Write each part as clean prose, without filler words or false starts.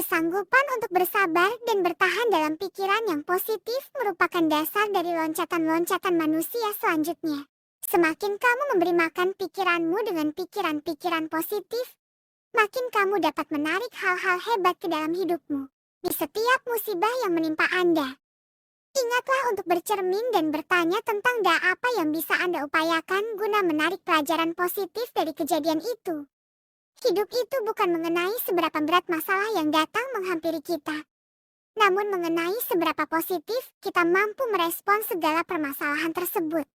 Kesanggupan untuk bersabar dan bertahan dalam pikiran yang positif merupakan dasar dari loncatan-loncatan manusia selanjutnya. Semakin kamu memberi makan pikiranmu dengan pikiran-pikiran positif, makin kamu dapat menarik hal-hal hebat ke dalam hidupmu. Di setiap musibah yang menimpa Anda, ingatlah untuk bercermin dan bertanya tentang apa yang bisa Anda upayakan guna menarik pelajaran positif dari kejadian itu. Hidup itu bukan mengenai seberapa berat masalah yang datang menghampiri kita, namun mengenai seberapa positif kita mampu merespons segala permasalahan tersebut.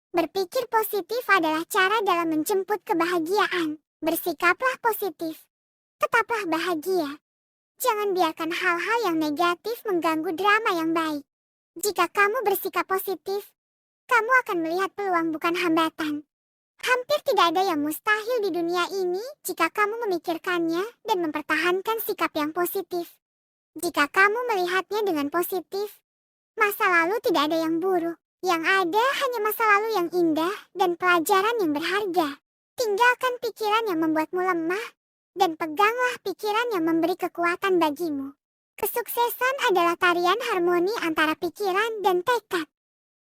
Berpikir positif adalah cara dalam menjemput kebahagiaan. Bersikaplah positif. Tetaplah bahagia. Jangan biarkan hal-hal yang negatif mengganggu drama yang baik. Jika kamu bersikap positif, kamu akan melihat peluang bukan hambatan. Hampir tidak ada yang mustahil di dunia ini jika kamu memikirkannya dan mempertahankan sikap yang positif. Jika kamu melihatnya dengan positif, masa lalu tidak ada yang buruk. Yang ada hanya masa lalu yang indah dan pelajaran yang berharga. Tinggalkan pikiran yang membuatmu lemah dan peganglah pikiran yang memberi kekuatan bagimu. Kesuksesan adalah tarian harmoni antara pikiran dan tekad.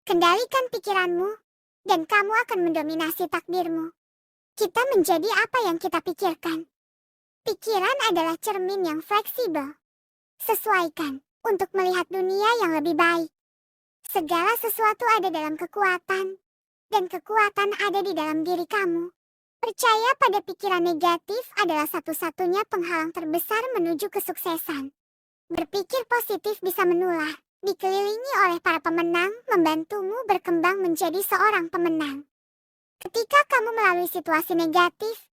Kendalikan pikiranmu, dan kamu akan mendominasi takdirmu. Kita menjadi apa yang kita pikirkan. Pikiran adalah cermin yang fleksibel. Sesuaikan untuk melihat dunia yang lebih baik. Segala sesuatu ada dalam kekuatan, dan kekuatan ada di dalam diri kamu. Percaya pada pikiran negatif adalah satu-satunya penghalang terbesar menuju kesuksesan. Berpikir positif bisa menular. Dikelilingi oleh para pemenang, membantumu berkembang menjadi seorang pemenang. Ketika kamu melalui situasi negatif,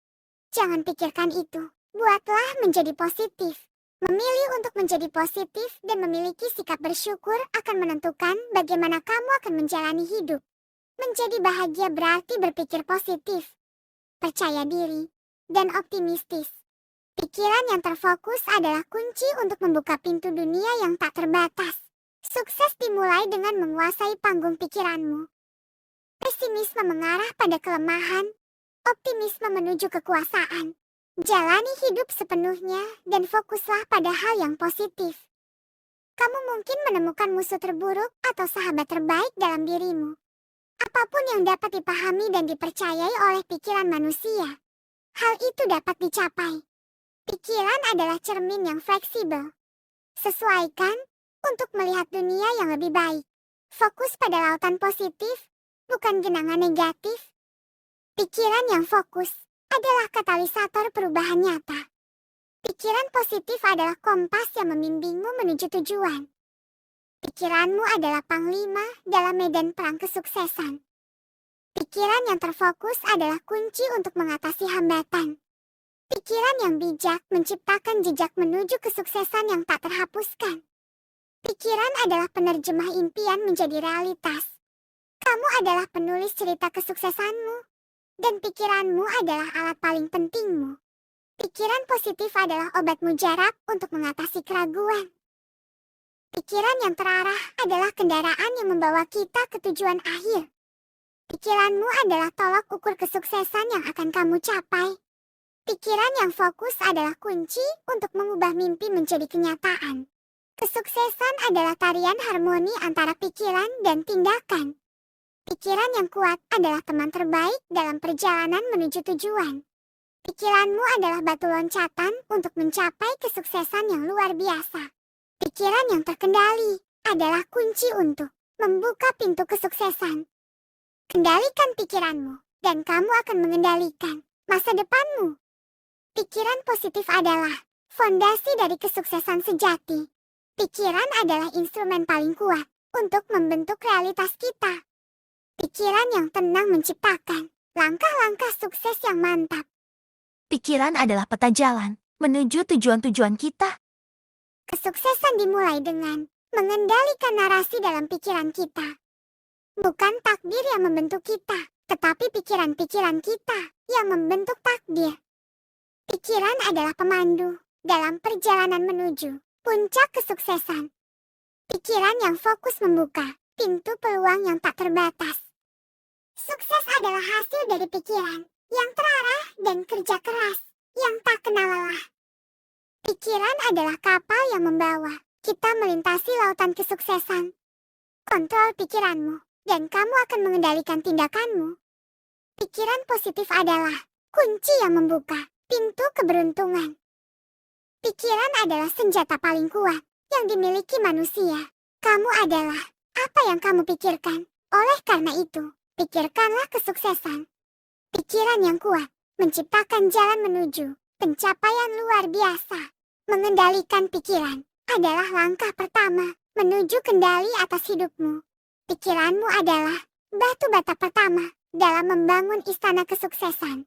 jangan pikirkan itu. Buatlah menjadi positif. Memilih untuk menjadi positif dan memiliki sikap bersyukur akan menentukan bagaimana kamu akan menjalani hidup. Menjadi bahagia berarti berpikir positif, percaya diri, dan optimistis. Pikiran yang terfokus adalah kunci untuk membuka pintu dunia yang tak terbatas. Sukses dimulai dengan menguasai panggung pikiranmu. Pesimisme mengarah pada kelemahan, optimisme menuju kekuasaan. Jalani hidup sepenuhnya dan fokuslah pada hal yang positif. Kamu mungkin menemukan musuh terburuk atau sahabat terbaik dalam dirimu. Apapun yang dapat dipahami dan dipercayai oleh pikiran manusia, hal itu dapat dicapai. Pikiran adalah cermin yang fleksibel. Sesuaikan untuk melihat dunia yang lebih baik. Fokus pada lautan positif, bukan genangan negatif. Pikiran yang fokus adalah katalisator perubahan nyata. Pikiran positif adalah kompas yang membimbingmu menuju tujuan. Pikiranmu adalah panglima dalam medan perang kesuksesan. Pikiran yang terfokus adalah kunci untuk mengatasi hambatan. Pikiran yang bijak menciptakan jejak menuju kesuksesan yang tak terhapuskan. Pikiran adalah penerjemah impian menjadi realitas. Kamu adalah penulis cerita kesuksesanmu, dan pikiranmu adalah alat paling pentingmu. Pikiran positif adalah obat mujarab untuk mengatasi keraguan. Pikiran yang terarah adalah kendaraan yang membawa kita ke tujuan akhir. Pikiranmu adalah tolak ukur kesuksesan yang akan kamu capai. Pikiran yang fokus adalah kunci untuk mengubah mimpi menjadi kenyataan. Kesuksesan adalah tarian harmoni antara pikiran dan tindakan. Pikiran yang kuat adalah teman terbaik dalam perjalanan menuju tujuan. Pikiranmu adalah batu loncatan untuk mencapai kesuksesan yang luar biasa. Pikiran yang terkendali adalah kunci untuk membuka pintu kesuksesan. Kendalikan pikiranmu, dan kamu akan mengendalikan masa depanmu. Pikiran positif adalah fondasi dari kesuksesan sejati. Pikiran adalah instrumen paling kuat untuk membentuk realitas kita. Pikiran yang tenang menciptakan langkah-langkah sukses yang mantap. Pikiran adalah peta jalan menuju tujuan-tujuan kita. Kesuksesan dimulai dengan mengendalikan narasi dalam pikiran kita. Bukan takdir yang membentuk kita, tetapi pikiran-pikiran kita yang membentuk takdir. Pikiran adalah pemandu dalam perjalanan menuju puncak kesuksesan. Pikiran yang fokus membuka pintu peluang yang tak terbatas. Sukses adalah hasil dari pikiran yang terarah dan kerja keras yang tak kenal lelah. Pikiran adalah kapal yang membawa kita melintasi lautan kesuksesan. Kontrol pikiranmu, dan kamu akan mengendalikan tindakanmu. Pikiran positif adalah kunci yang membuka pintu keberuntungan. Pikiran adalah senjata paling kuat yang dimiliki manusia. Kamu adalah apa yang kamu pikirkan. Oleh karena itu, pikirkanlah kesuksesan. Pikiran yang kuat menciptakan jalan menuju pencapaian luar biasa. Mengendalikan pikiran adalah langkah pertama menuju kendali atas hidupmu. Pikiranmu adalah batu bata pertama dalam membangun istana kesuksesan.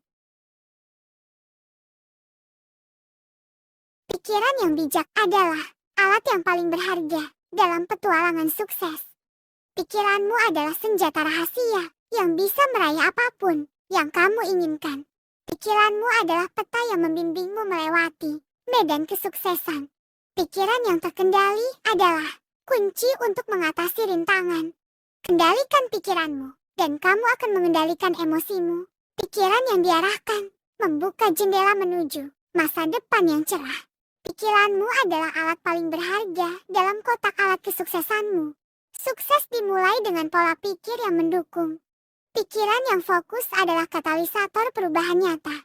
Pikiran yang bijak adalah alat yang paling berharga dalam petualangan sukses. Pikiranmu adalah senjata rahasia yang bisa meraih apapun yang kamu inginkan. Pikiranmu adalah peta yang membimbingmu melewati medan kesuksesan. Pikiran yang terkendali adalah kunci untuk mengatasi rintangan. Kendalikan pikiranmu, dan kamu akan mengendalikan emosimu. Pikiran yang diarahkan membuka jendela menuju masa depan yang cerah. Pikiranmu adalah alat paling berharga dalam kotak alat kesuksesanmu. Sukses dimulai dengan pola pikir yang mendukung. Pikiran yang fokus adalah katalisator perubahan nyata.